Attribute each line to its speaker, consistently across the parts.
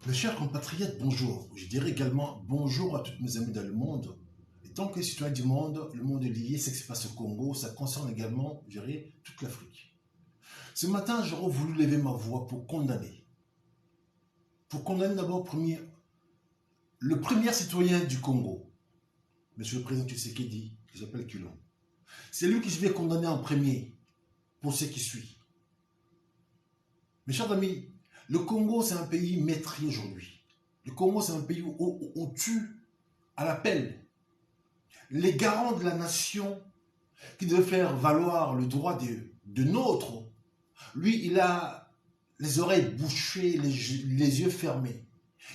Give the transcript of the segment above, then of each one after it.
Speaker 1: Mes chers compatriotes, bonjour. Je dirais également bonjour à tous mes amis dans le monde. Et tant que citoyen du monde, le monde est lié, c'est ce qui se passe au Congo, ça concerne également, je dirais, toute l'Afrique. Ce matin, j'aurais voulu lever ma voix pour condamner. Pour condamner d'abord le premier citoyen du Congo, Monsieur le Président Tshisekedi, qui s'appelle Kulon. C'est lui que je vais condamner en premier pour ce qui suit. Mes chers amis, le Congo, c'est un pays meurtri aujourd'hui. Le Congo, c'est un pays où on tue à l'appel. Les garants de la nation qui devaient faire valoir le droit de nôtre, lui, il a les oreilles bouchées, les yeux fermés.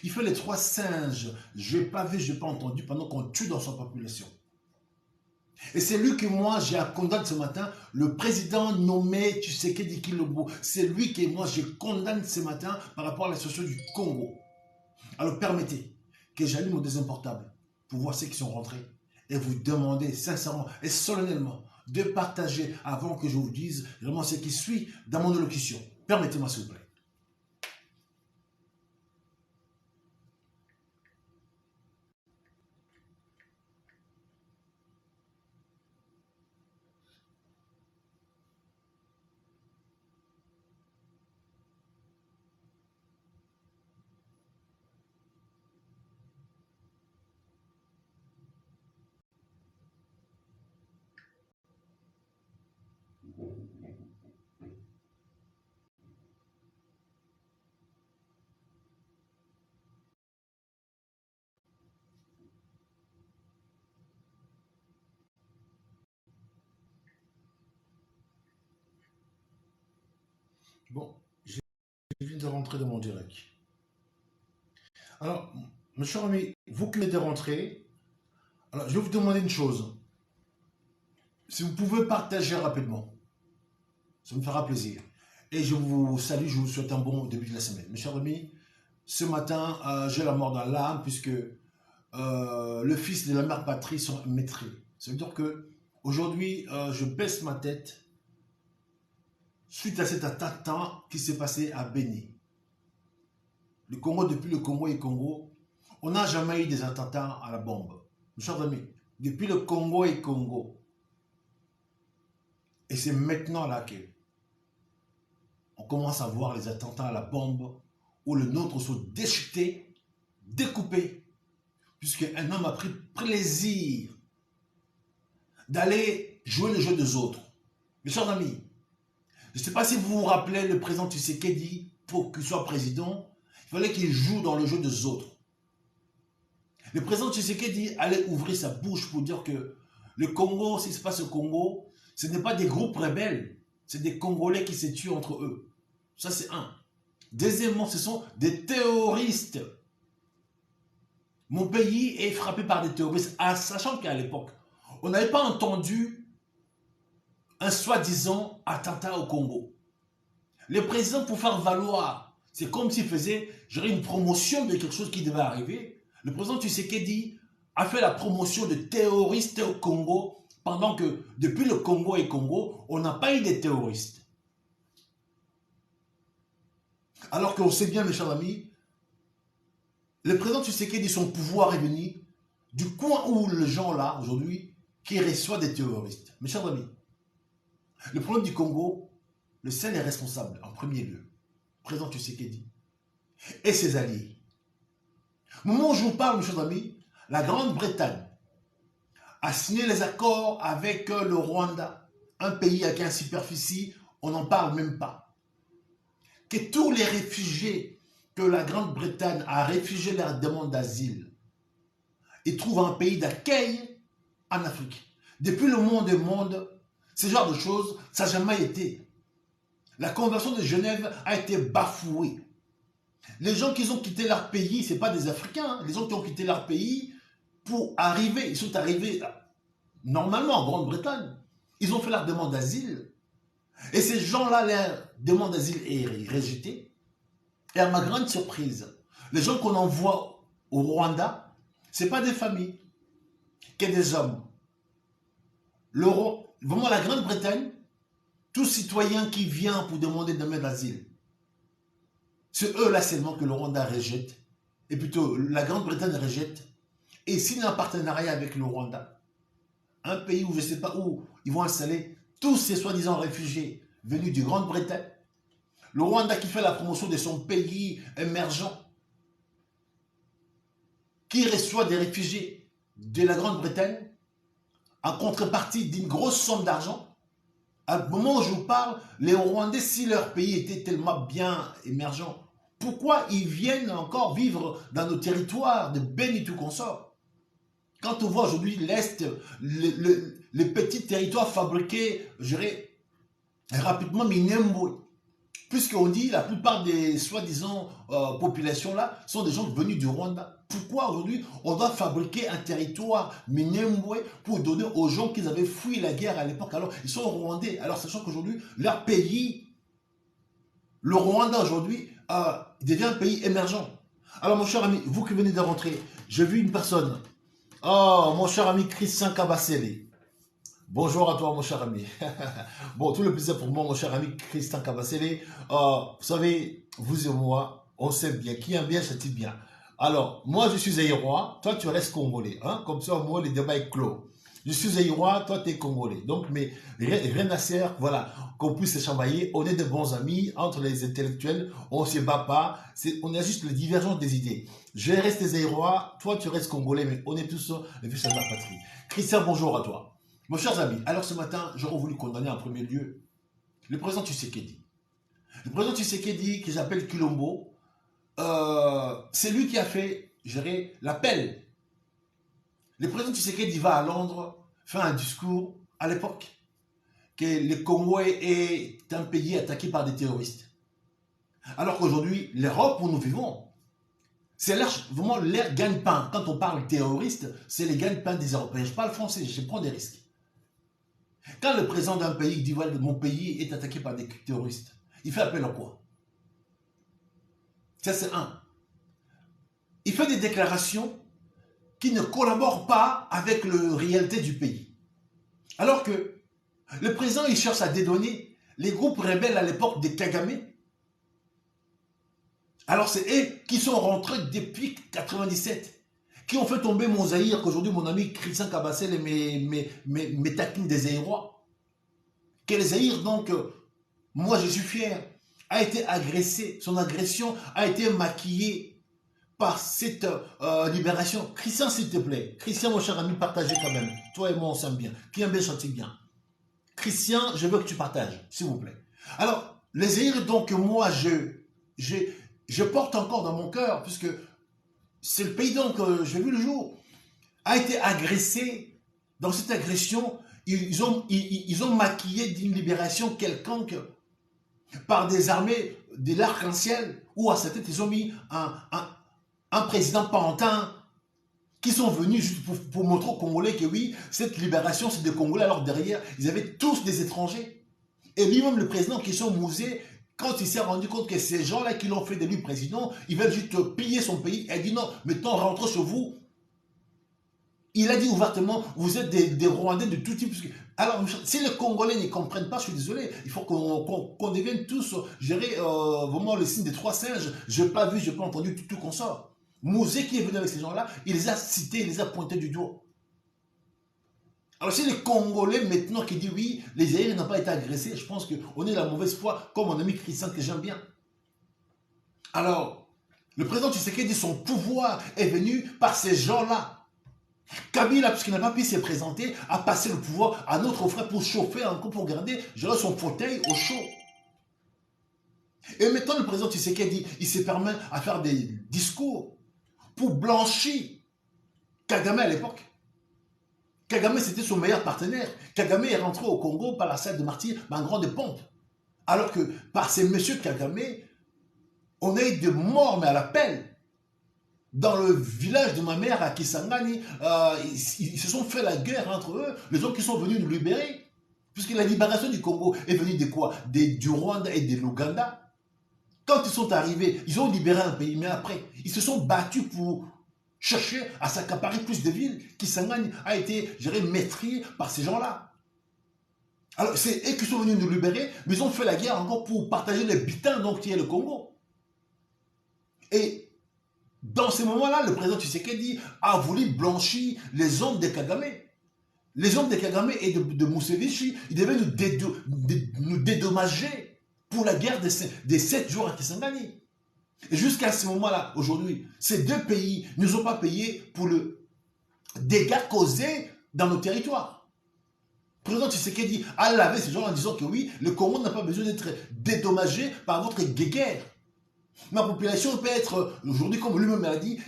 Speaker 1: Il fait les trois singes. Je n'ai pas vu, je n'ai pas entendu pendant qu'on tue dans sa population. Et c'est lui que moi j'ai condamné ce matin, le président nommé Tshisekedi Tshilombo. C'est lui que moi j'ai condamné ce matin par rapport à la situation du Congo. Alors permettez que j'allume mon deuxième portable pour voir ceux qui sont rentrés et vous demander sincèrement et solennellement de partager avant que je vous dise vraiment ce qui suit dans mon allocution. Permettez-moi s'il vous plaît. Bon, je viens de rentrer dans mon direct. Alors, mes chers amis, vous qui m'êtes rentrés, alors je vais vous demander une chose. Si vous pouvez partager rapidement, ça me fera plaisir. Et je vous salue, je vous souhaite un bon début de la semaine. Mes chers amis, ce matin, j'ai la mort dans l'âme puisque le fils de la mère patrie sont maîtrisés. Ça veut dire que aujourd'hui, je baisse ma tête suite à cet attentat qui s'est passé à Béni. Le Congo, depuis le Congo et Congo, on n'a jamais eu des attentats à la bombe. Mes chers amis, depuis le Congo et Congo, et c'est maintenant là que on commence à voir les attentats à la bombe où le nôtre sont déchiquetés, découpés, puisqu'un homme a pris plaisir d'aller jouer le jeu des autres. Mes chers amis, je ne sais pas si vous vous rappelez le président Tshisekedi, pour qu'il soit président, il fallait qu'il joue dans le jeu des autres. Le président Tshisekedi allait ouvrir sa bouche pour dire que le Congo, ce qui se passe au Congo, ce n'est pas des groupes rebelles, c'est des Congolais qui se tuent entre eux. Ça, c'est un. Deuxièmement, ce sont des terroristes. Mon pays est frappé par des terroristes, sachant qu'à l'époque, on n'avait pas entendu un soi-disant attentat au Congo. Le président, pour faire valoir, c'est comme s'il faisait une promotion de quelque chose qui devait arriver. Le président Tshisekedi a fait la promotion de terroristes au Congo, pendant que depuis le Congo et Congo, on n'a pas eu de terroristes. Alors qu'on sait bien, mes chers amis, le président Tshisekedi, son pouvoir est venu du coin où les gens là, aujourd'hui, qui reçoivent des terroristes. Mes chers amis, le problème du Congo, le seul est responsable, en premier lieu, le président Tshisekedi et ses alliés. Au moment où je vous parle, mes chers amis, la Grande-Bretagne a signé les accords avec le Rwanda, un pays avec une superficie, on n'en parle même pas. Que tous les réfugiés que la Grande-Bretagne a réfugiés leur demande d'asile, ils trouvent un pays d'accueil en Afrique. Depuis le monde, ce genre de choses, ça n'a jamais été. La Convention de Genève a été bafouée. Les gens qui ont quitté leur pays, ce n'est pas des Africains. Les gens qui ont quitté leur pays pour arriver, ils sont arrivés normalement en Grande-Bretagne. Ils ont fait leur demande d'asile. Et ces gens-là, leur demande d'asile est rejetée. Et à ma grande surprise, les gens qu'on envoie au Rwanda, ce n'est pas des familles, que des hommes. Vraiment, la Grande-Bretagne, tout citoyen qui vient pour demander d'asile, C'est eux là seulement que le Rwanda rejette, et plutôt la Grande-Bretagne rejette, et s'il y a un partenariat avec le Rwanda, un pays où je ne sais pas où ils vont installer tous ces soi-disant réfugiés venus de Grande-Bretagne, le Rwanda qui fait la promotion de son pays émergent, qui reçoit des réfugiés de la Grande-Bretagne en contrepartie d'une grosse somme d'argent. À le moment où je vous parle, les Rwandais, si leur pays était tellement bien émergent, pourquoi ils viennent encore vivre dans nos territoires de Beni tout consort? Quand on voit aujourd'hui l'Est, les petits territoires fabriqués, je dirais, rapidement Minembwe, puisqu'on dit la plupart des soi-disant populations là sont des gens venus du Rwanda. Pourquoi aujourd'hui on doit fabriquer un territoire Minembwe pour donner aux gens qui avaient fui la guerre à l'époque? Alors ils sont rwandais, alors sachant qu'aujourd'hui leur pays, le Rwanda aujourd'hui, devient un pays émergent. Alors mon cher ami, vous qui venez de rentrer, j'ai vu une personne, oh mon cher ami Christian Kabasele. Bonjour à toi, mon cher ami. Bon, tout le plaisir pour moi, mon cher ami Christian Kabasele. Vous savez, vous et moi, on sait bien. Qui aime bien, châtie bien. Alors, moi, je suis Zaïrois. Toi, tu restes Congolais. Hein? Comme ça, moi, le débat est clos. Je suis Zaïrois, toi, tu es Congolais. Donc, mais rien à faire, voilà, qu'on puisse se chamailler. On est de bons amis entre les intellectuels. On ne se bat pas. On a juste les divergences des idées. Je reste Zaïrois. Toi, tu restes Congolais. Mais on est tous les fils de la patrie. Christian, bonjour à toi. Mes chers amis, alors ce matin, j'aurais voulu condamner en premier lieu le président Tshisekedi. Le président Tshisekedi, qui s'appelle Kilombo, c'est lui qui a fait, gérer l'appel. Le président Tshisekedi va à Londres, fait un discours à l'époque que le Congo est un pays attaqué par des terroristes. Alors qu'aujourd'hui, l'Europe où nous vivons, c'est vraiment l'air gagne-pain. Quand on parle terroriste, c'est les gagne-pain des Européens. Je parle français, je prends des risques. Quand le président d'un pays dit voilà, mon pays est attaqué par des terroristes, il fait appel à quoi? Ça, c'est un. Il fait des déclarations qui ne collaborent pas avec la réalité du pays. Alors que le président, il cherche à dédonner les groupes rebelles à l'époque de Kagame. Alors c'est eux qui sont rentrés depuis 97, qui ont fait tomber mon Zaïre, qu'aujourd'hui mon ami Christian Kabasele me taquine des Zaïrois. Que les Zaïre, donc, moi je suis fier, a été agressé, son agression a été maquillée par cette libération. Christian, s'il te plaît, Christian, mon cher ami, partagez quand même. Toi et moi, on s'aime bien. Qui aime bien, chante bien. Christian, je veux que tu partages, s'il vous plaît. Alors, les Zaïre, donc, moi, je porte encore dans mon cœur, puisque c'est le pays donc j'ai vu le jour, a été agressé. Dans cette agression, ils ont maquillé d'une libération quelconque par des armées de l'arc-en-ciel, où à sa tête, ils ont mis un président pantin qui sont venus juste pour montrer aux Congolais que oui, cette libération, c'est des Congolais, alors derrière, ils avaient tous des étrangers. Et lui-même, le président qui sont Mouzé, quand il s'est rendu compte que ces gens-là qui l'ont fait de lui président, ils veulent juste piller son pays, il a dit non, maintenant rentrez chez vous. Il a dit ouvertement, vous êtes des Rwandais de tout type. Alors, si les Congolais ne comprennent pas, je suis désolé, il faut qu'on devienne tous, gérer vraiment le signe des trois singes. Je n'ai pas vu, je n'ai pas entendu tout qu'on sort. Mouzé qui est venu avec ces gens-là, il les a cités, il les a pointés du doigt. Alors si les Congolais maintenant qui disent oui, les Zaïriens n'ont pas été agressés, je pense qu'on est la mauvaise foi, comme mon ami Christian que j'aime bien. Alors, le président Tshisekedi, son pouvoir est venu par ces gens-là. Kabila, puisqu'il n'a pas pu se présenter, a passé le pouvoir à notre frère pour chauffer encore, pour garder son fauteuil au chaud. Et maintenant, le président Tshisekedi, il se permet à faire des discours pour blanchir Kagame à l'époque. Kagame, c'était son meilleur partenaire. Kagame est rentré au Congo par la salle de martyrs, en grande pompe. Alors que par ces messieurs Kagame, on a eu des morts, mais à la pelle. Dans le village de ma mère, à Kisangani, ils se sont fait la guerre entre eux, les gens qui sont venus nous libérer. Puisque la libération du Congo est venue de quoi? Du Rwanda et de l'Ouganda. Quand ils sont arrivés, ils ont libéré un pays, mais après, ils se sont battus pour chercher à s'accaparer plus de villes. Kisangani a été maîtrisé par ces gens-là. Alors, c'est eux qui sont venus nous libérer, mais ils ont fait la guerre encore pour partager les butins dont il y a le Congo. Et dans ces moments-là, le président Tshisekedi a voulu blanchir les hommes de Kagame. Les hommes de Kagame et de Museveni, ils devaient nous dédommager pour la guerre des 7 jours à Kisangani. Et jusqu'à ce moment-là, aujourd'hui, ces deux pays ne nous ont pas payé pour le dégâts causés dans nos territoires. Le président Tshisekedi a lavé ces gens en disant que oui, le Congo n'a pas besoin d'être dédommagé par votre guéguerre. Ma population peut être, aujourd'hui, comme lui-même l'a dit,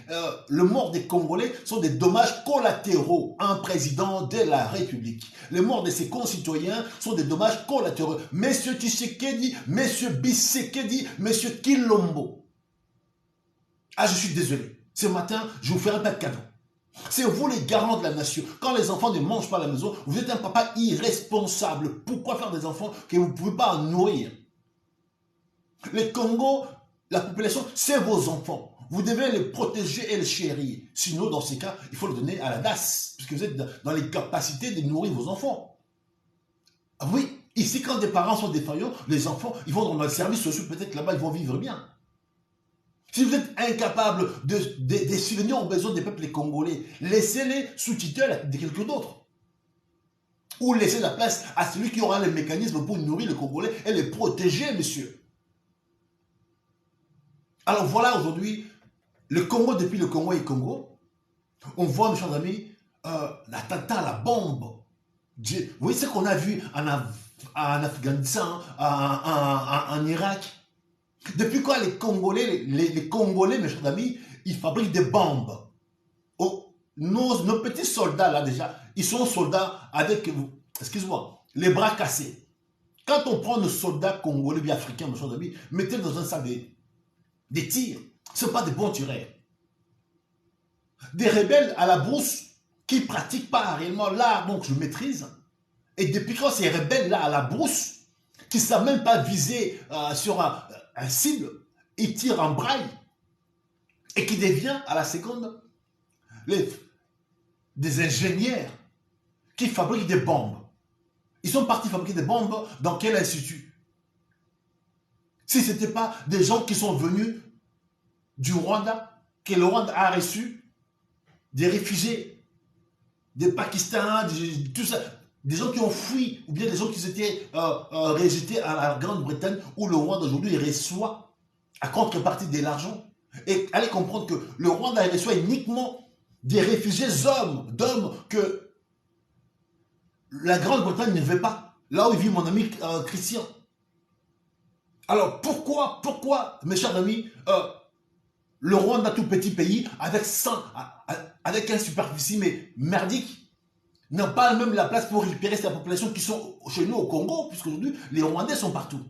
Speaker 1: le mort des Congolais sont des dommages collatéraux à un président de la République. Les morts de ses concitoyens sont des dommages collatéraux. Monsieur Tshisekedi, Monsieur Bisekedi, Monsieur Kilombo. Ah, je suis désolé. Ce matin, je vous fais un tas de cadeaux. C'est vous les garants de la nation. Quand les enfants ne mangent pas à la maison, vous êtes un papa irresponsable. Pourquoi faire des enfants que vous ne pouvez pas nourrir? Les Congo, la population, c'est vos enfants. Vous devez les protéger et les chérir. Sinon, dans ces cas, il faut le donner à la DAS, puisque vous êtes dans les capacités de nourrir vos enfants. Ah oui, ici, quand des parents sont défaillants, les enfants, ils vont dans le service social, peut-être là-bas, ils vont vivre bien. Si vous êtes incapable de subvenir aux besoins des peuples congolais, laissez-les sous tutelle de quelqu'un d'autre. Ou laissez la place à celui qui aura les mécanismes pour nourrir les Congolais et les protéger, monsieur. Alors voilà aujourd'hui, le Congo, depuis le Congo et Congo, on voit, mes chers amis, l'attentat à la bombe. Vous voyez ce qu'on a vu en Afghanistan, en Irak. Depuis quand les Congolais, mes chers amis, ils fabriquent des bombes. Oh, nos petits soldats, là, déjà, ils sont soldats avec, excuse-moi, les bras cassés. Quand on prend nos soldats congolais, bien africains, mes chers amis, mettez-les dans un sac des tirs. Ce ne sont pas des bons tireurs. Des rebelles à la brousse qui ne pratiquent pas réellement l'art, donc je maîtrise. Et depuis quand ces rebelles-là à la brousse, qui ne savent même pas viser sur un cible, ils tirent en braille et qui devient à la seconde des ingénieurs qui fabriquent des bombes. Ils sont partis fabriquer des bombes dans quel institut? Si ce n'était pas des gens qui sont venus du Rwanda, que le Rwanda a reçu, des réfugiés, des Pakistanais, tout ça, des gens qui ont fui, ou bien des gens qui étaient rejetés à la Grande-Bretagne, où le Rwanda aujourd'hui reçoit à contrepartie de l'argent. Et allez comprendre que le Rwanda reçoit uniquement des réfugiés d'hommes que la Grande-Bretagne ne veut pas. Là où vit mon ami Christian. Alors pourquoi, mes chers amis, le Rwanda, tout petit pays, avec une superficie mais merdique, n'a pas même la place pour récupérer ces populations qui sont chez nous au Congo, puisque aujourd'hui, les Rwandais sont partout.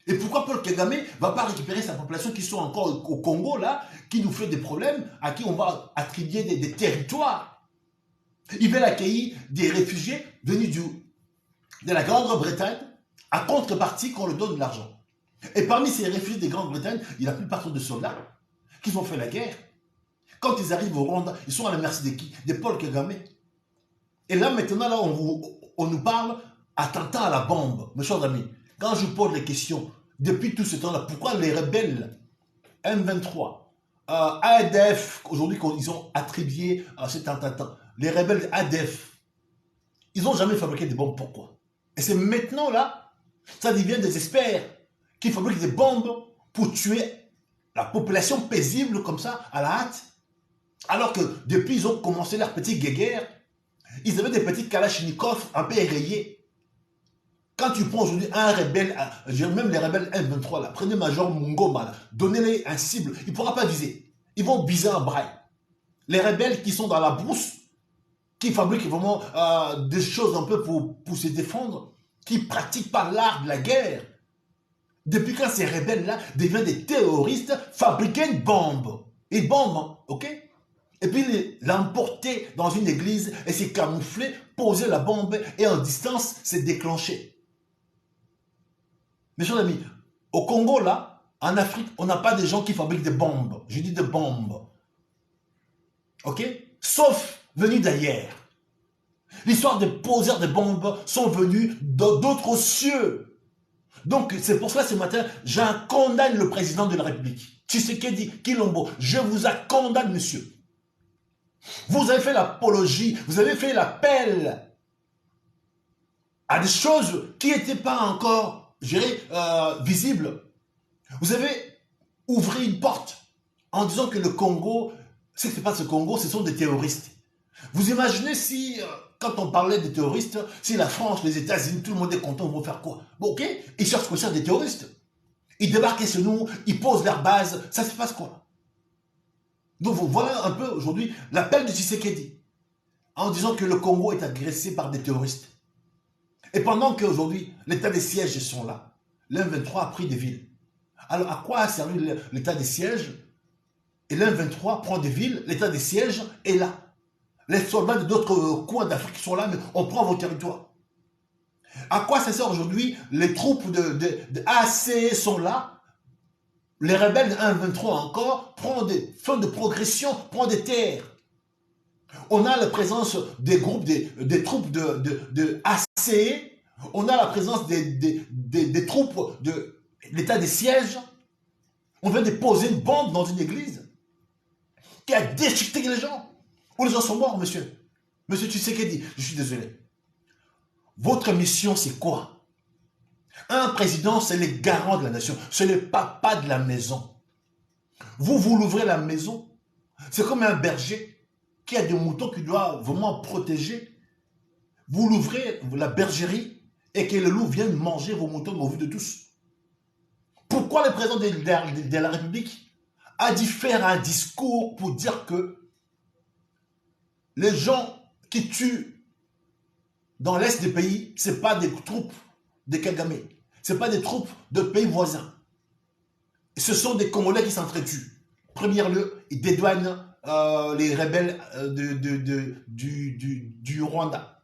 Speaker 1: Et pourquoi Paul Kagame ne va pas récupérer sa population qui sont encore au Congo, là, qui nous fait des problèmes, à qui on va attribuer des territoires? Il veut accueillir des réfugiés venus de la Grande-Bretagne, à contrepartie qu'on leur donne de l'argent. Et parmi ces réfugiés de Grande-Bretagne, il y a la plupart de soldats qui ont fait la guerre. Quand ils arrivent au Rwanda, ils sont à la merci de qui? De Paul Kagame. Et là, maintenant, là, on nous parle attentat à la bombe. Mes chers amis, quand je vous pose les questions, depuis tout ce temps-là, pourquoi les rebelles M23, ADF, aujourd'hui, ils ont attribué cet attentat, les rebelles ADF, ils n'ont jamais fabriqué des bombes, pourquoi? Et c'est maintenant, là, ça devient des experts qui fabriquent des bombes pour tuer la population paisible, comme ça, à la hâte. Alors que depuis, ils ont commencé leur petite guéguerre. Ils avaient des petits kalachnikovs un peu rayés. Quand tu prends aujourd'hui un rebelle, même les rebelles M23, là, prenez Major Mungoma, donnez-les un cible, il ne pourra pas viser. Ils vont viser un braille. Les rebelles qui sont dans la brousse, qui fabriquent vraiment des choses un peu pour se défendre, qui ne pratiquent pas l'art de la guerre. Depuis quand ces rebelles-là deviennent des terroristes, fabriquer une bombe. Une bombe, hein, ok? Et puis l'emporter dans une église et s'est camouflé, poser la bombe et en distance s'est déclenché. Mes chers amis, au Congo là, en Afrique, on n'a pas des gens qui fabriquent des bombes. Je dis des bombes. Ok? Sauf venus d'ailleurs. L'histoire de poseurs de bombes sont venus d'autres cieux. Donc, c'est pour cela, ce matin, j'en condamne le président de la République. Tshisekedi Kilombo, je vous condamne, monsieur. Vous avez fait l'apologie, vous avez fait l'appel à des choses qui n'étaient pas encore, je dirais, visibles. Vous avez ouvert une porte en disant que le Congo, ce qui se passe au Congo, ce sont des terroristes. Vous imaginez si, quand on parlait des terroristes, si la France, les États-Unis, tout le monde est content, ils vont faire quoi? Bon, ok, ils cherchent quoi, des terroristes. Ils débarquent sur nous, ils posent leur base, ça se passe quoi? Donc voilà un peu aujourd'hui l'appel de Tshisekedi, en disant que le Congo est agressé par des terroristes. Et pendant qu'aujourd'hui, l'état des sièges sont là, l'M23 a pris des villes. Alors à quoi a servi l'état des sièges? Et l'M23 prend des villes, l'état des sièges est là. Les soldats d'autres coins d'Afrique sont là, mais on prend vos territoires. À quoi ça sert aujourd'hui? Les troupes de ACE sont là. Les rebelles de 1-23 encore font de progression, prennent des terres. On a la présence des groupes, des troupes de ACE. On a la présence des troupes de l'état des sièges. On vient de poser une bombe dans une église qui a déchiqueté les gens. Où les gens sont morts, monsieur. Monsieur Tshisekedi, je suis désolé. Votre mission, c'est quoi? Un président, c'est le garant de la nation. C'est le papa de la maison. Vous l'ouvrez la maison. C'est comme un berger qui a des moutons qu'il doit vraiment protéger. Vous l'ouvrez, la bergerie, et que le loup vienne manger vos moutons au vu de tous. Pourquoi le président de la République a dû faire un discours pour dire que les gens qui tuent dans l'est des pays, ce n'est pas des troupes de Kagame, ce n'est pas des troupes de pays voisins. Ce sont des Congolais qui s'entretuent. Premier lieu, ils dédouanent les rebelles du Rwanda.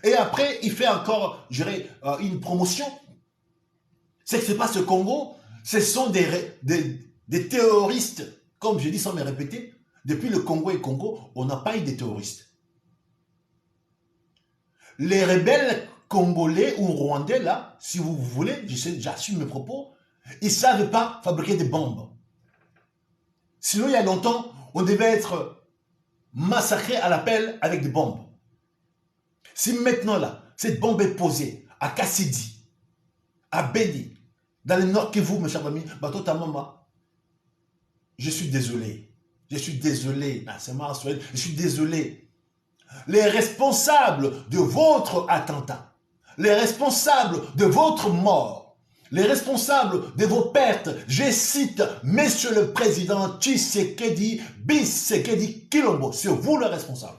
Speaker 1: Et après, il fait encore, je dirais, une promotion. C'est que ce n'est pas ce Congo, ce sont des terroristes, comme je dis sans me répéter. Depuis le Congo et Congo, on n'a pas eu de terroristes. Les rebelles congolais ou rwandais, là, si vous voulez, j'assume mes propos, ils ne savent pas fabriquer des bombes. Sinon, il y a longtemps, on devait être massacré à l'appel avec des bombes. Si maintenant, là, cette bombe est posée à Kassidi, à Beni, dans le nord Kivu, mes chers amis, Bato Tamama, je suis désolé. Je suis désolé, je suis désolé. Les responsables de votre attentat, les responsables de votre mort, les responsables de vos pertes, je cite Monsieur le Président Tshisekedi Bisekedi Kilombo, c'est vous le responsable.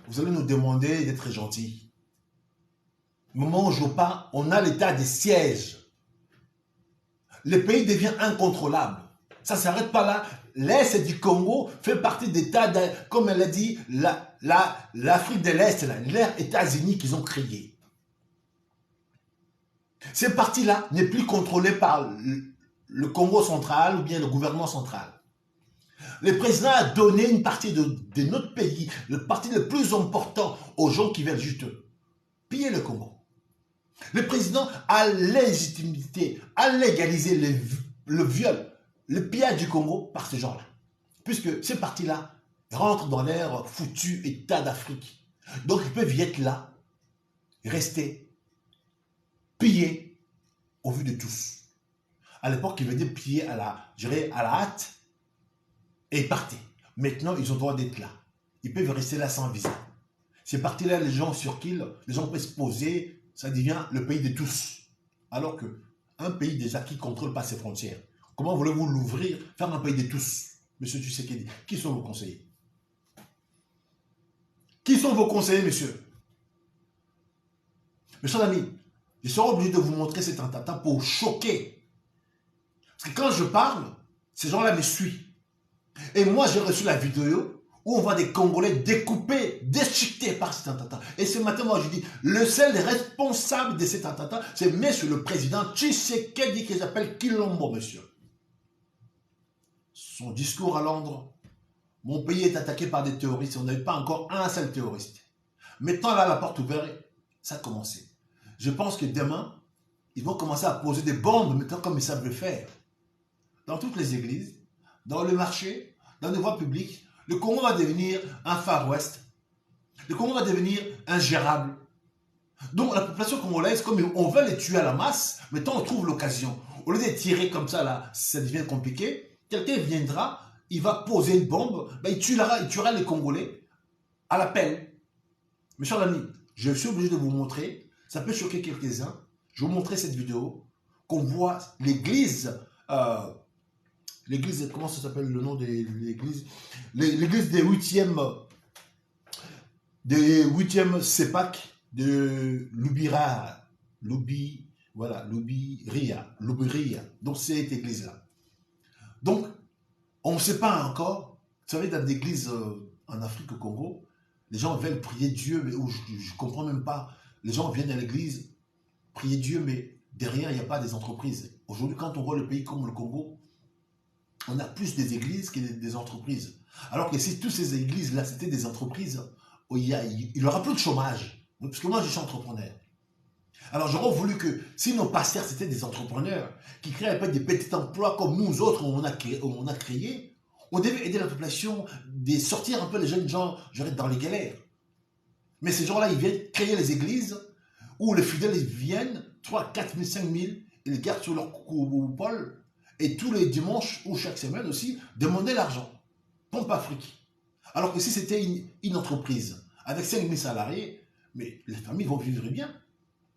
Speaker 1: Vous allez nous demander d'être gentils. Au moment où on ne joue pas, on a l'état des sièges. Le pays devient incontrôlable. Ça ne s'arrête pas là. L'Est du Congo fait partie d'États, comme elle a dit, l'Afrique de l'Est, l'ère États-Unis qu'ils ont créé. Cette partie-là n'est plus contrôlée par le Congo central ou bien le gouvernement central. Le président a donné une partie de notre pays, le parti le plus important aux gens qui veulent juste piller le Congo. Le président a légitimité, a légalisé le viol, le pillage du Congo par ces gens-là. Puisque ces partis-là rentrent dans leur foutu état d'Afrique. Donc ils peuvent y être là, rester, piller au vu de tous. À l'époque, ils venaient piller à la hâte et ils partaient. Maintenant, ils ont le droit d'être là. Ils peuvent rester là sans visa. Ces partis-là, les gens sur qui les gens peuvent se poser, ça devient le pays de tous. Alors qu'un pays déjà qui ne contrôle pas ses frontières, comment voulez-vous l'ouvrir, faire un pays de tous? Monsieur Tshisekedi, qui sont vos conseillers? Qui sont vos conseillers, monsieur? Mes chers amis, je serai obligé de vous montrer cet attentat pour choquer. Parce que quand je parle, ces gens-là me suivent. Et moi, j'ai reçu la vidéo où on voit des Congolais découpés, déchiquetés par cet attentat. Et ce matin, moi, je dis, le seul responsable de cet attentat, c'est monsieur le président Tshisekedi, que j'appelle Kilombo, monsieur. Son discours à Londres, Mon pays est attaqué par des terroristes. On n'avait pas encore un seul terroriste. Mettons là la porte ouverte, ça a commencé. Je pense que demain, ils vont commencer à poser des bombes, maintenant comme ils savent le faire. Dans toutes les églises, dans le marché, dans les voies publiques, le Congo va devenir un Far West. Le Congo va devenir ingérable. Donc la population congolaise, comme on veut les tuer à la masse, maintenant on trouve l'occasion. Au lieu de tirer comme ça, là, ça devient compliqué, quelqu'un viendra, il va poser une bombe, ben, il tuera les Congolais à l'appel. Mes chers amis, je suis obligé de vous montrer, ça peut choquer quelques-uns, je vais vous montrer cette vidéo, qu'on voit l'église, l'église, comment ça s'appelle le nom de l'église? L'église des 8e CEPAC de Lubira, Lubiria. Donc c'est cette église-là. Donc, on ne sait pas encore, vous savez, dans l'église en Afrique, au Congo, les gens veulent prier Dieu, mais je ne comprends même pas. Les gens viennent à l'église, prier Dieu, mais derrière, il n'y a pas des entreprises. Aujourd'hui, quand on voit le pays comme le Congo, on a plus des églises que des entreprises. Alors que si toutes ces églises-là, c'était des entreprises, il n'y aura plus de chômage. Parce que moi, je suis entrepreneur. Alors, j'aurais voulu que si nos pasteurs, c'était des entrepreneurs qui créent un peu des petits emplois comme nous autres, on a créé, on devait aider la population de sortir un peu les jeunes gens dans les galères. Mais ces gens-là, ils viennent créer les églises où les fidèles ils viennent, 3, 4 000, 5 000, ils les gardent sur leur coupole et tous les dimanches ou chaque semaine aussi, demander l'argent. Pompe Afrique. Alors que si c'était une entreprise avec 5 000 salariés, mais les familles vont vivre bien.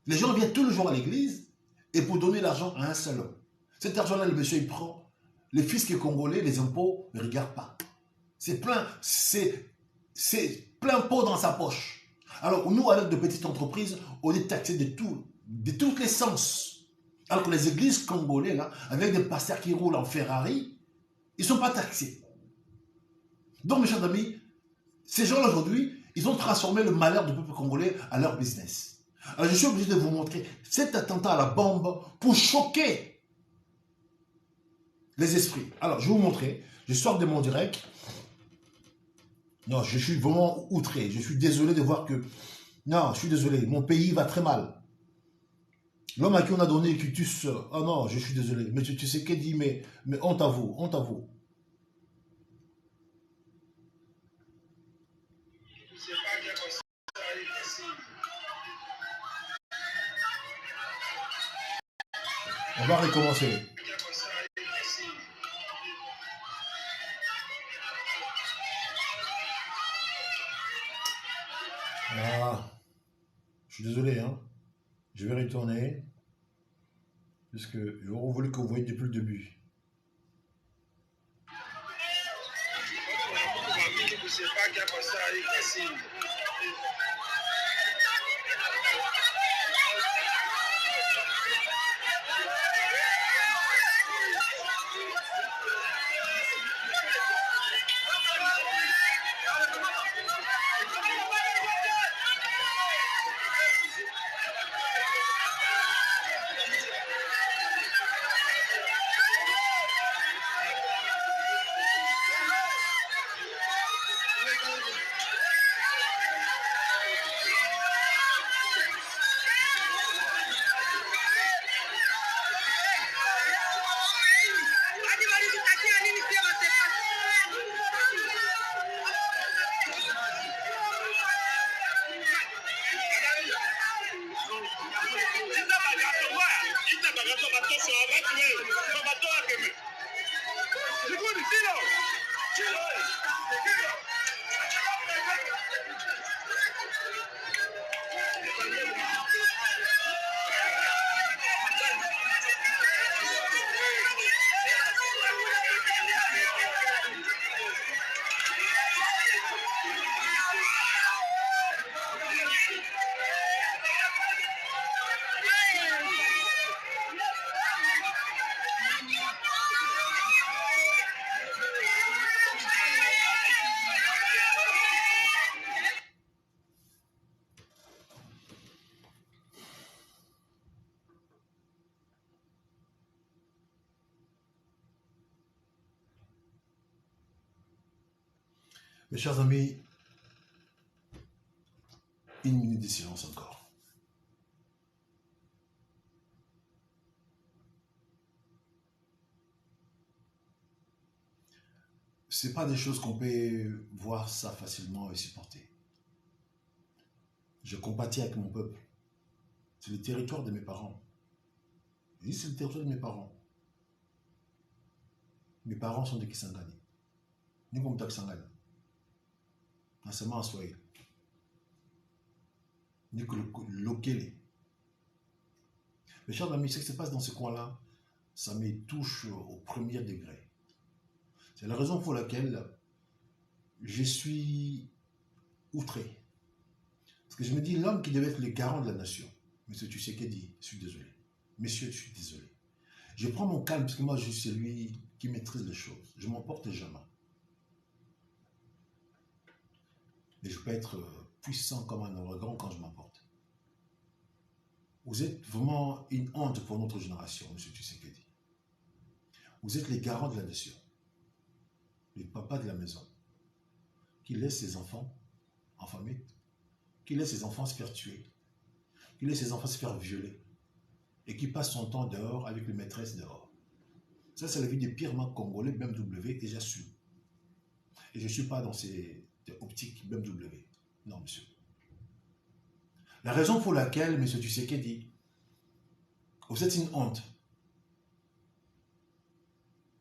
Speaker 1: Les gens viennent tous les jours à l'église et pour donner l'argent à un seul homme. Cet argent-là, le monsieur, il prend. Les fiscs congolais, les impôts, ne regardent pas. C'est plein pot dans sa poche. Alors, nous, avec de petites entreprises, on est taxés de tous les sens. Alors que les églises congolaises, là, avec des pasteurs qui roulent en Ferrari, ils ne sont pas taxés. Donc, mes chers amis, ces gens-là, aujourd'hui, ils ont transformé le malheur du peuple congolais à leur business. Alors, je suis obligé de vous montrer cet attentat à la bombe pour choquer les esprits. Alors, je vais vous montrer. Je sors de mon direct. Non, je suis vraiment outré. Je suis désolé de voir que... Non, je suis désolé. Mon pays va très mal. L'homme à qui on a donné Quitus... Oh non, je suis désolé. Mais tu sais qu'elle dit, mais honte à vous, honte à vous. On va recommencer. Ah, je suis désolé, hein. Je vais retourner. Parce que j'aurais voulu que vous voyez depuis le début. Mes chers amis, une minute de silence encore. Ce n'est pas des choses qu'on peut voir ça facilement et supporter. Je compatis avec mon peuple. C'est le territoire de mes parents. Je dis c'est le territoire de mes parents. Mes parents sont de Kisangani. Ni comme Kisangani. Nasema en Swahili. Ni que le Lokele. Mes chers amis, ce qui se passe dans ce coin-là, ça me touche au premier degré. C'est la raison pour laquelle je suis outré. Parce que je me dis, l'homme qui devait être le garant de la nation, monsieur Tshisekedi, je suis désolé. Messieurs, je suis désolé. Je prends mon calme parce que moi, je suis celui qui maîtrise les choses. Je ne m'emporte jamais. Mais je peux être puissant comme un ouragan quand je m'emporte. Vous êtes vraiment une honte pour notre génération, monsieur Tshisekedi. Vous êtes les garants de la nation. Les papas de la maison. Qui laissent ses enfants en famille. Qui laisse ses enfants se faire tuer, qui laisse ses enfants se faire violer, et qui passe son temps dehors avec les maîtresses dehors. Ça, c'est la vie des pires marques congolais BMW, et j'assume. Et je ne suis pas dans ces optiques BMW. Non, monsieur. La raison pour laquelle, monsieur Tshisekedi, vous êtes une honte.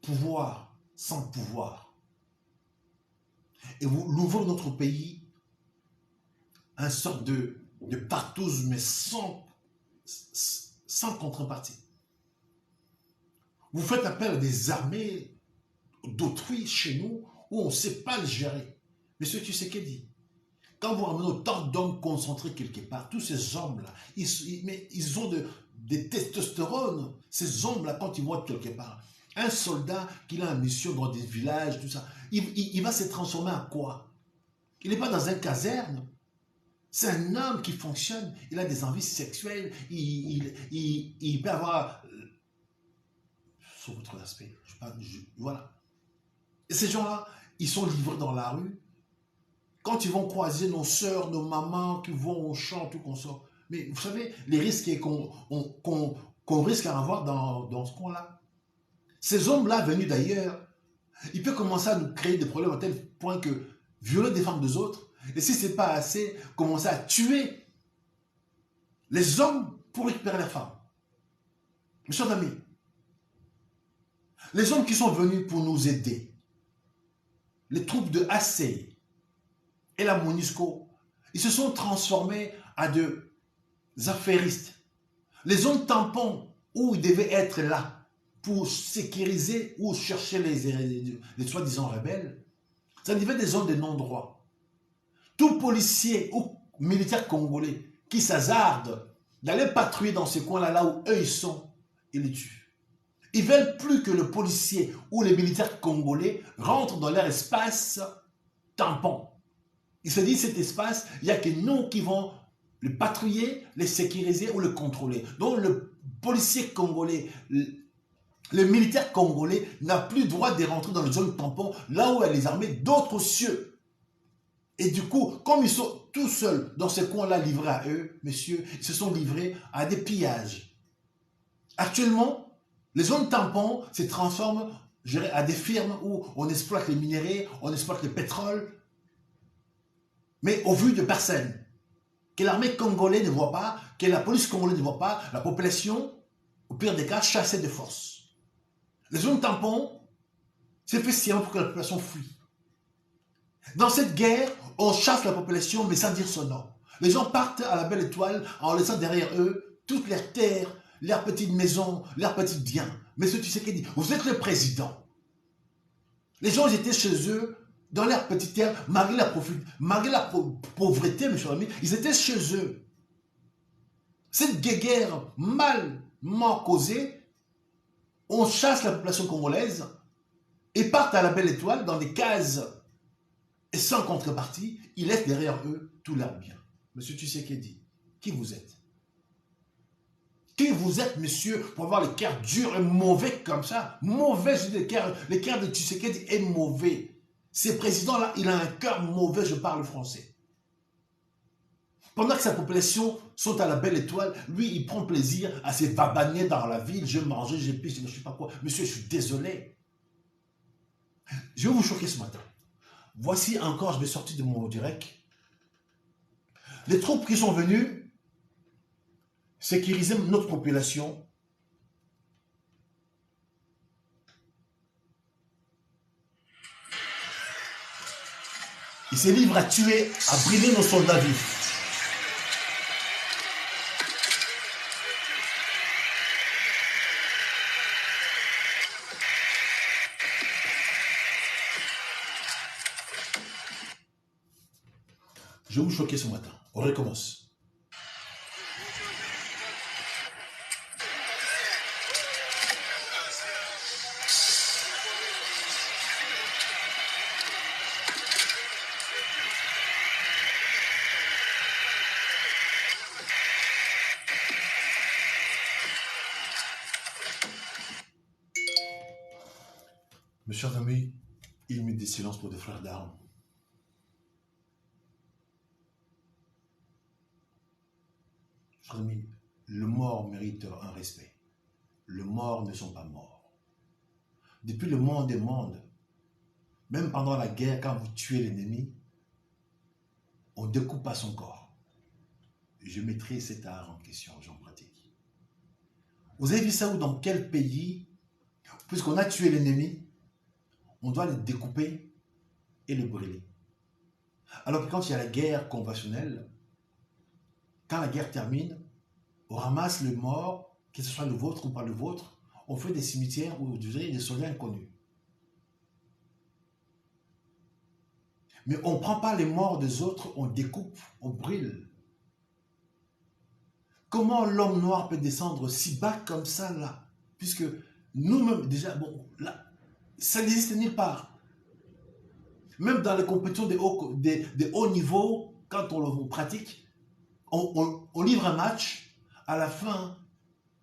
Speaker 1: Pouvoir sans pouvoir. Et vous l'ouvrez notre pays un sorte de partouze, mais sans contrepartie. Vous faites appel à des armées d'autrui chez nous où on ne sait pas le gérer. Monsieur Tshisekedi, quand vous ramenez autant d'hommes concentrés quelque part, tous ces hommes-là, ils ont des testostérone. Ces hommes-là, quand ils voient quelque part, un soldat qui a une mission dans des villages, tout ça, il va se transformer en quoi? Il n'est pas dans un caserne. C'est un homme qui fonctionne, il a des envies sexuelles, il peut avoir, sur votre aspect, voilà. Et ces gens-là, ils sont livrés dans la rue. Quand ils vont croiser nos sœurs, nos mamans, qui vont au champ, tout qu'on sort. Mais vous savez, les risques qu'on risque à avoir dans ce coin-là. Ces hommes-là, venus d'ailleurs, ils peuvent commencer à nous créer des problèmes à tel point que violer des femmes des autres, et si ce n'est pas assez, commencer à tuer les hommes pour récupérer les femmes. Mes chers amis, les hommes qui sont venus pour nous aider, les troupes de ACEI et la MONUSCO, ils se sont transformés en des affairistes. Les zones tampons où ils devaient être là pour sécuriser ou chercher les soi-disant rebelles, ça devait être des zones de non-droit. Tout policier ou militaire congolais qui s'hasarde d'aller patrouiller dans ces coins-là, là où eux ils sont, ils les tuent. Ils ne veulent plus que le policier ou les militaires congolais rentrent dans leur espace tampon. Ils se disent cet espace, il n'y a que nous qui vont le patrouiller, le sécuriser ou le contrôler. Donc le policier congolais, le militaire congolais n'a plus le droit de rentrer dans les zones tampon, là où il y a les armées d'autres cieux. Et du coup, comme ils sont tout seuls dans ces coins-là livrés à eux, messieurs, ils se sont livrés à des pillages. Actuellement, les zones tampons se transforment à des firmes où on exploite les minéraux, on exploite le pétrole, mais au vu de personne. Que l'armée congolaise ne voit pas, que la police congolaise ne voit pas, la population, au pire des cas, chassée de force. Les zones tampons, c'est fait sciemment pour que la population fuit. Dans cette guerre, on chasse la population, mais sans dire son nom. Les gens partent à la belle étoile en laissant derrière eux toutes leurs terres, leurs petites maisons, leurs petits biens. Mais ce tu sais qu'il dit, vous êtes le président. Les gens étaient chez eux, dans leurs petites terres, malgré la pauvreté, mes chers amis, ils étaient chez eux. Cette guerre mal causée, on chasse la population congolaise et partent à la belle étoile dans des cases et sans contrepartie, ils laissent derrière eux tous leurs biens. Monsieur Tshisekedi, qui vous êtes? Qui vous êtes, monsieur, pour avoir le cœur dur et mauvais comme ça? Mauvais, je dis le cœur de Tshisekedi est mauvais. Ces présidents-là, il a un cœur mauvais, je parle français. Pendant que sa population sont à la belle étoile, lui, il prend plaisir à se babaner dans la ville. Je mange, je pisse, je ne sais pas quoi. Monsieur, je suis désolé. Je vais vous choquer ce matin. Voici encore, je vais sortir de mon direct. Les troupes qui sont venues sécuriser notre population. Ils se livrent à tuer, à brûler nos soldats vifs. Je vais vous choquer ce matin. On recommence. Mes chers amis, il met des silences pour des frères d'armes. Chers amis, le mort mérite un respect. Les morts ne sont pas morts. Depuis le monde des mondes, même pendant la guerre, quand vous tuez l'ennemi, on ne découpe pas son corps. Je mettrai cet art en question, j'en pratique. Vous avez vu ça où, dans quel pays, puisqu'on a tué l'ennemi, on doit le découper et le brûler. Alors que quand il y a la guerre conventionnelle, quand la guerre termine, on ramasse le mort, que ce soit le vôtre ou pas le vôtre, on fait des cimetières où vous avez des soldats inconnus. Mais on ne prend pas les morts des autres, on découpe, on brûle. Comment l'homme noir peut descendre si bas comme ça, là? Puisque nous-mêmes, déjà, bon, là, ça n'existe nulle part. Même dans les compétitions de haut niveau, quand on pratique, on livre un match, à la fin,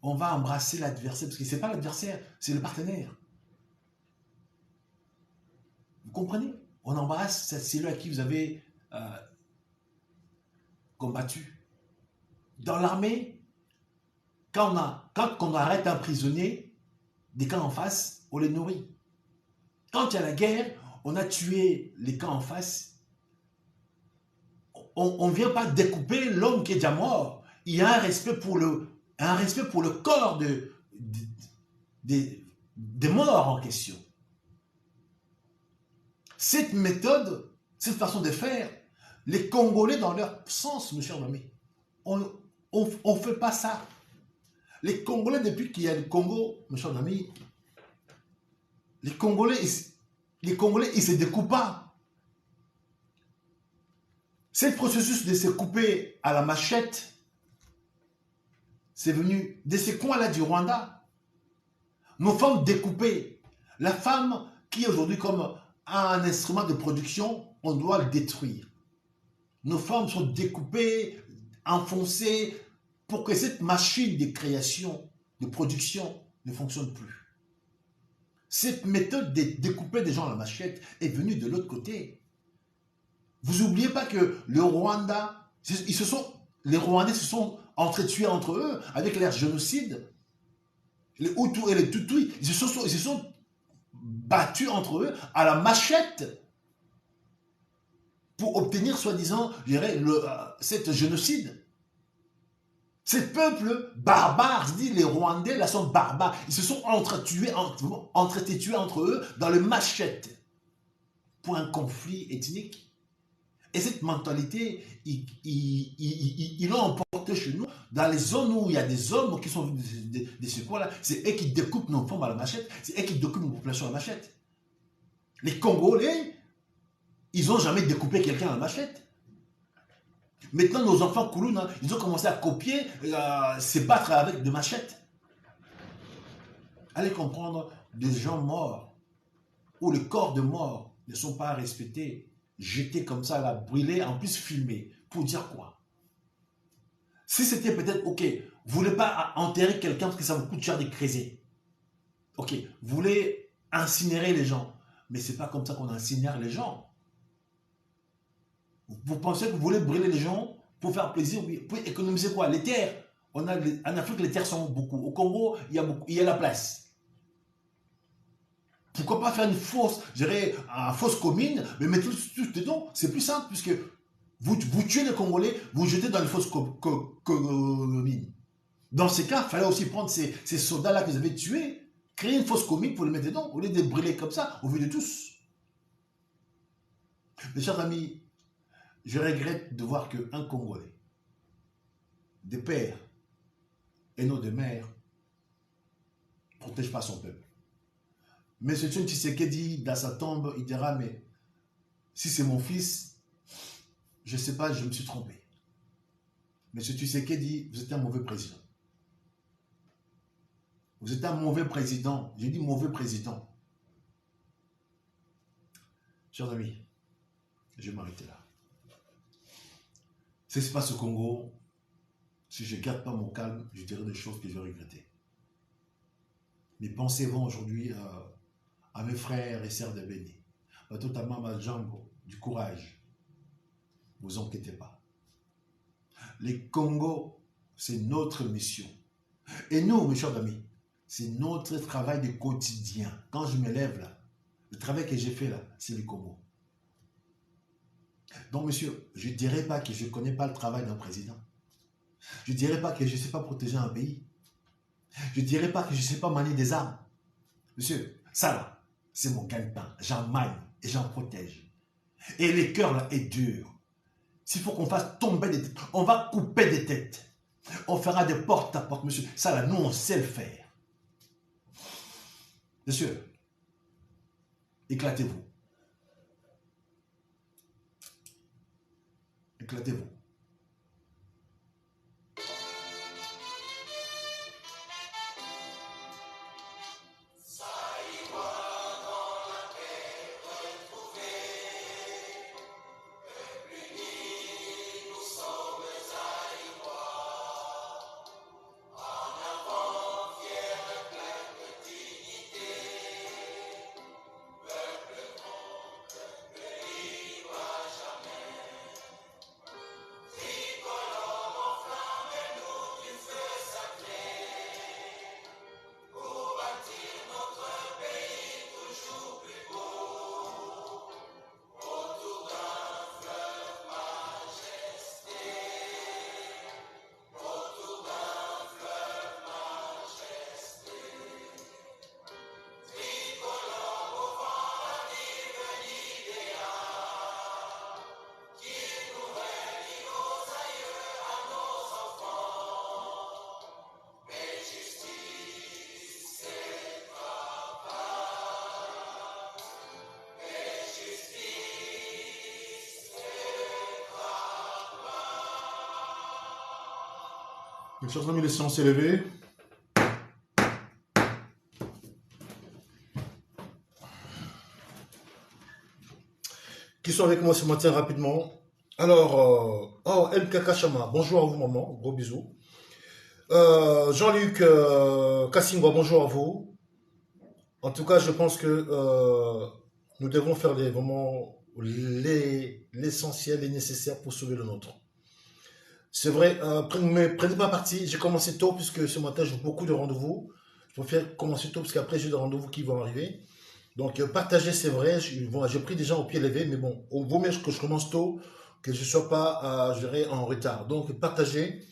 Speaker 1: on va embrasser l'adversaire, parce que ce n'est pas l'adversaire, c'est le partenaire. Vous comprenez? On embrasse celui à qui vous avez combattu. Dans l'armée, quand on arrête un prisonnier, des camps en face, on les nourrit. Quand il y a la guerre, on a tué les camps en face. On ne vient pas découper l'homme qui est déjà mort. Il y a un respect pour le corps des morts en question. Cette méthode, cette façon de faire, les Congolais dans leur sens, mes chers amis, on ne fait pas ça. Les Congolais, depuis qu'il y a le Congo, mes chers amis, les Congolais, ils ne se découpent pas. Ce processus de se couper à la machette, c'est venu de ces coins-là du Rwanda. Nos femmes découpées. La femme qui aujourd'hui comme un instrument de production, on doit le détruire. Nos femmes sont découpées, enfoncées, pour que cette machine de création, de production, ne fonctionne plus. Cette méthode de découper des gens à la machette est venue de l'autre côté. Vous n'oubliez pas que le Rwanda, les Rwandais se sont entretués entre eux avec leur génocide. Les Hutus et les Tutsis, ils se sont battus entre eux à la machette pour obtenir, soi-disant, je dirais, cet génocide. Ces peuples barbares, je dis les Rwandais, là, sont barbares. Ils se sont entretués entre eux dans les machettes pour un conflit ethnique. Et cette mentalité, ils l'ont emporté chez nous. Dans les zones où il y a des hommes qui sont de ce coin-là, c'est eux qui découpent nos femmes à la machette, c'est eux qui découpent nos populations à la machette. Les Congolais, ils n'ont jamais découpé quelqu'un à la machette. Maintenant, nos enfants Koulouna, ils ont commencé à copier, se battre avec des machettes. Allez comprendre des gens morts, où les corps de morts ne sont pas respectés, jetés comme ça, là, brûlés, en plus filmés. Pour dire quoi? Si c'était peut-être, ok, vous ne voulez pas enterrer quelqu'un parce que ça vous coûte cher de creuser. Ok, vous voulez incinérer les gens. Mais c'est pas comme ça qu'on incinère les gens. Vous pensez que vous voulez brûler les gens pour faire plaisir, pour économiser quoi? Les terres. En Afrique, les terres sont beaucoup. Au Congo, il y a la place. Pourquoi pas faire une fosse, fausse commune, mais mettre tout dedans? C'est plus simple, puisque vous tuez les Congolais, vous jetez dans les fausses communes. Dans ces cas, il fallait aussi prendre ces soldats-là que vous avez tués, créer une fausse commune pour les mettre dedans, au lieu de brûler comme ça, au vu de tous. Mes chers amis, je regrette de voir qu'un Congolais, des pères et non des mères, ne protège pas son peuple. Mais ce Tshisekedi, dans sa tombe, il dira, mais si c'est mon fils, je ne sais pas, je me suis trompé. Mais ce Tshisekedi, vous êtes un mauvais président. Vous êtes un mauvais président. J'ai dit mauvais président. Chers amis, je vais m'arrêter là. Ce qui se passe au Congo, si je ne garde pas mon calme, je dirai des choses que je vais regretter. Mais pensez-vous aujourd'hui à mes frères et sœurs de Béni, notamment à Django, du courage. Ne vous inquiétez pas. Les Congo, c'est notre mission. Et nous, mes chers amis, c'est notre travail de quotidien. Quand je me lève là, le travail que j'ai fait là, c'est le Congo. Donc, monsieur, je ne dirais pas que je ne connais pas le travail d'un président. Je ne dirais pas que je ne sais pas protéger un pays. Je ne dirais pas que je ne sais pas manier des armes. Monsieur, ça là, c'est mon gagne-pain. J'en manie et j'en protège. Et le cœur là est dur. S'il faut qu'on fasse tomber des têtes, on va couper des têtes. On fera des porte à porte, monsieur. Ça là, nous, on sait le faire. Monsieur, éclatez-vous. Éclatez-vous. Mes chers amis, les séances élevées. Qui sont avec moi ce matin rapidement. Alors, El Kakachama, bonjour à vous maman, gros bisous. Jean-Luc Kassingwa, bonjour à vous. En tout cas, je pense que nous devons faire vraiment l'essentiel et nécessaire pour sauver le nôtre. C'est vrai, prenez pas parti, j'ai commencé tôt puisque ce matin j'ai beaucoup de rendez-vous. Je préfère commencer tôt parce qu'après j'ai des rendez-vous qui vont arriver. Donc partager c'est vrai, j'ai pris des gens au pied levé, mais bon, au vaut mieux que je commence tôt, que je ne sois pas, je dirais, en retard. Donc partagez,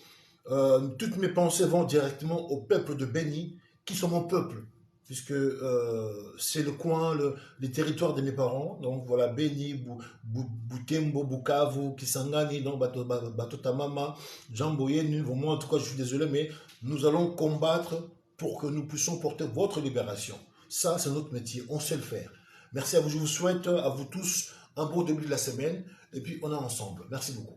Speaker 1: toutes mes pensées vont directement au peuple de Béni, qui sont mon peuple, puisque c'est le coin, les territoires de mes parents. Donc voilà, Béni, Butembo, Bukavu, Kisangani, donc Batotamama, Jamboyenu. Moi, en tout cas, je suis désolé, mais nous allons combattre pour que nous puissions porter votre libération. Ça, c'est notre métier, on sait le faire. Merci à vous, je vous souhaite à vous tous un beau début de la semaine, et puis on est ensemble. Merci beaucoup.